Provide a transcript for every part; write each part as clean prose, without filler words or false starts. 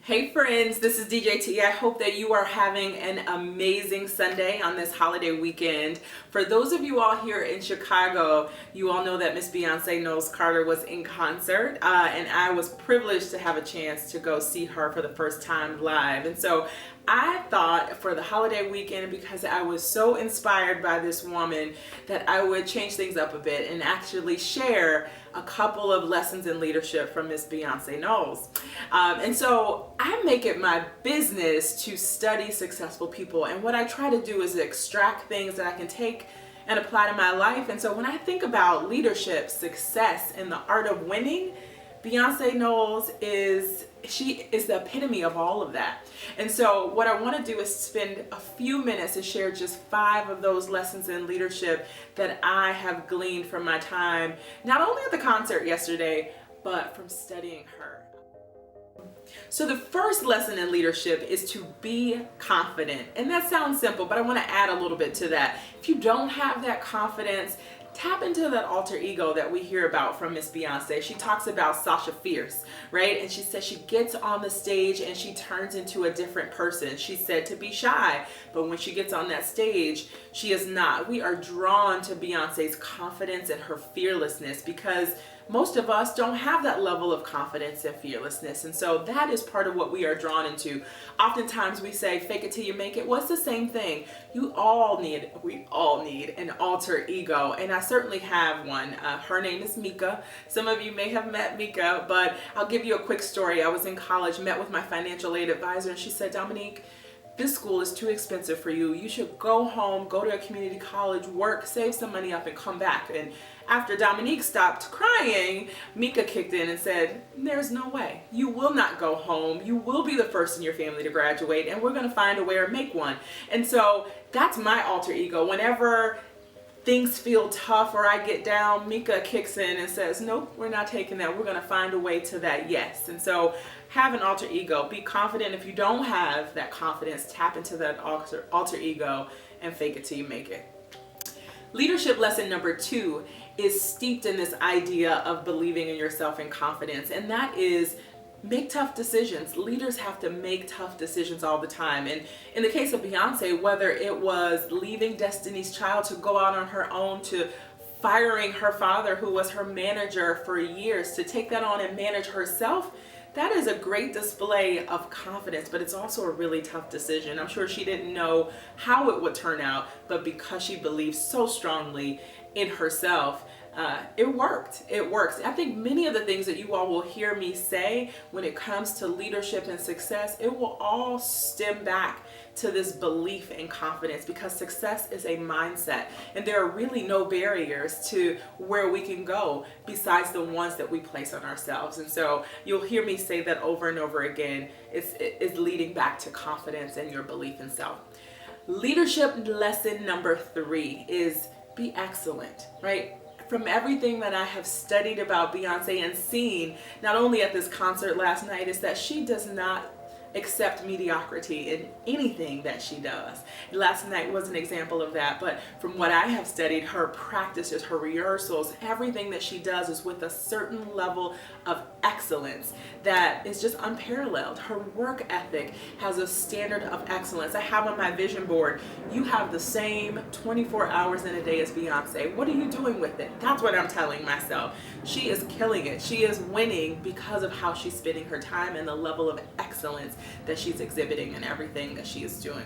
Hey friends, this is DJT. I hope that you are having an amazing Sunday on this holiday weekend. For those of you all here in Chicago, you all know that Miss Beyonce Knowles Carter was in concert, and I was privileged to have a chance to go see her for the first time live. And so I thought for the holiday weekend, because I was so inspired by this woman, that I would change things up a bit and actually share a couple of lessons in leadership from Miss Beyonce Knowles. And so I make it my business to study successful people. And what I try to do is extract things that I can take and apply to my life. And so when I think about leadership, success, and the art of winning, Beyonce Knowles is the epitome of all of that. And so what I want to do is spend a few minutes to share just 5 of those lessons in leadership that I have gleaned from my time, not only at the concert yesterday, but from studying her. So the first lesson in leadership is to be confident. And that sounds simple, but I want to add a little bit to that. If you don't have that confidence, tap into that alter ego that we hear about from Miss Beyonce. She talks about Sasha Fierce, right? And she says she gets on the stage and she turns into a different person. She's said to be shy, but when she gets on that stage, she is not. We are drawn to Beyonce's confidence and her fearlessness because most of us don't have that level of confidence and fearlessness. And so that is part of what we are drawn into. Oftentimes we say, fake it till you make it. Well, it's the same thing. We all need an alter ego. And I certainly have one. Her name is Mika. Some of you may have met Mika, but I'll give you a quick story. I was in college, met with my financial aid advisor, and she said, Dominique, this school is too expensive for you. You should go home, go to a community college, work, save some money up, and come back. And after Dominique stopped crying, Mika kicked in and said, there's no way. You will not go home. You will be the first in your family to graduate, and we're going to find a way or make one. And so that's my alter ego. Whenever things feel tough or I get down, Mika kicks in and says, nope, we're not taking that. We're going to find a way to that yes. And so have an alter ego. Be confident. If you don't have that confidence, tap into that alter ego and fake it till you make it. Leadership lesson number 2 is steeped in this idea of believing in yourself and confidence, and that is make tough decisions. Leaders have to make tough decisions all the time. And in the case of Beyonce, whether it was leaving Destiny's Child to go out on her own, to firing her father, who was her manager for years, to take that on and manage herself, that is a great display of confidence, but it's also a really tough decision. I'm sure she didn't know how it would turn out, but because she believed so strongly in herself, it worked. It works. I think many of the things that you all will hear me say when it comes to leadership and success, it will all stem back to this belief in confidence, because success is a mindset and there are really no barriers to where we can go besides the ones that we place on ourselves. And so you'll hear me say that over and over again. It's leading back to confidence and your belief in self. Leadership lesson number 3 is be excellent, right? From everything that I have studied about Beyonce and seen, not only at this concert last night, is that she does not accept mediocrity in anything that she does. Last night was an example of that, but from what I have studied, her practices, her rehearsals, everything that she does is with a certain level of excellence that is just unparalleled. Her work ethic has a standard of excellence. I have on my vision board, you have the same 24 hours in a day as Beyonce. What are you doing with it? That's what I'm telling myself. She is killing it. She is winning because of how she's spending her time and the level of excellence that she's exhibiting in everything that she is doing.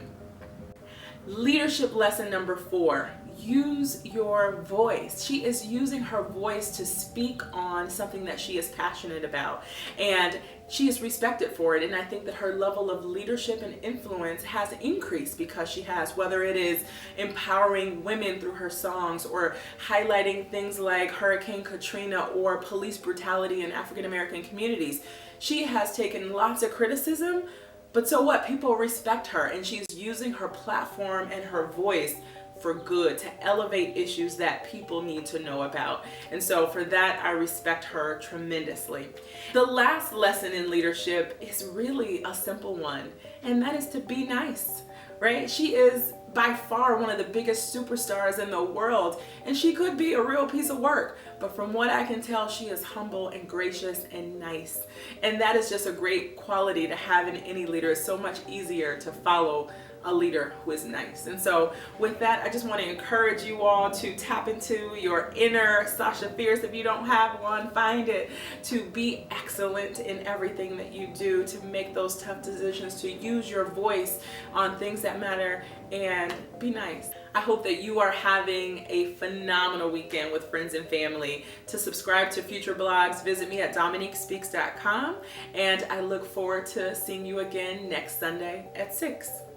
Leadership lesson number 4, use your voice. She is using her voice to speak on something that she is passionate about, and she is respected for it. And I think that her level of leadership and influence has increased because she has, whether it is empowering women through her songs or highlighting things like Hurricane Katrina or police brutality in African American communities. She has taken lots of criticism, but so what? People respect her, and she's using her platform and her voice for good, to elevate issues that people need to know about. And so for that, I respect her tremendously. The last lesson in leadership is really a simple one, and that is to be nice. right? She is by far one of the biggest superstars in the world, and she could be a real piece of work. But from what I can tell, she is humble and gracious and nice. And that is just a great quality to have in any leader. It's so much easier to follow a leader who is nice. And so with that, I just want to encourage you all to tap into your inner Sasha Fierce. If you don't have one, find it. To be excellent in everything that you do, to make those tough decisions, to use your voice on things that matter, and be nice. I hope that you are having a phenomenal weekend with friends and family. To subscribe to future blogs, visit me at dominiquespeaks.com, and I look forward to seeing you again next Sunday at 6.